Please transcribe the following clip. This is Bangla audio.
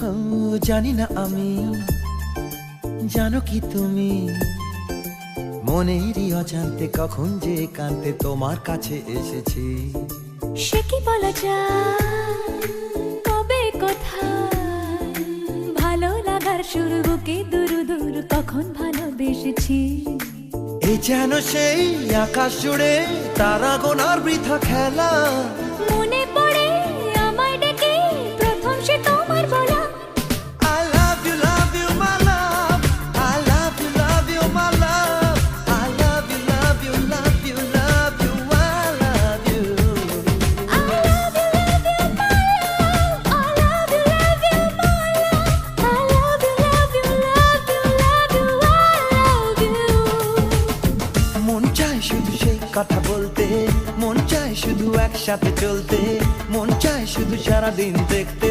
ও, জানি না আমি, জানো কি তুমি, মনেরই অজান্তে কখন যে কান্তে তোমার কাছে এসেছি। সে কি বলা যায়, কবে কোথায়, ভালো লাগার শুরু বুকে দূর দূর কখন ভালোবেসেছি। এই যেন সেই আকাশ জুড়ে তারা গোনার বৃথা খেলা, মনে পড়ে আমায় ডেকে প্রথম সে তোমার বলা। I love you, my love. I love you, my love. I love you, love you, love you, love you. I love you. I love you, my love. I love you, my love. I love you, love you, love you, love you. I love you. মন চায় শুধু সেই কথা বলতে, মন চায় শুধু একসাথে চলতে, মন চায় শুধু সারাদিন দেখতে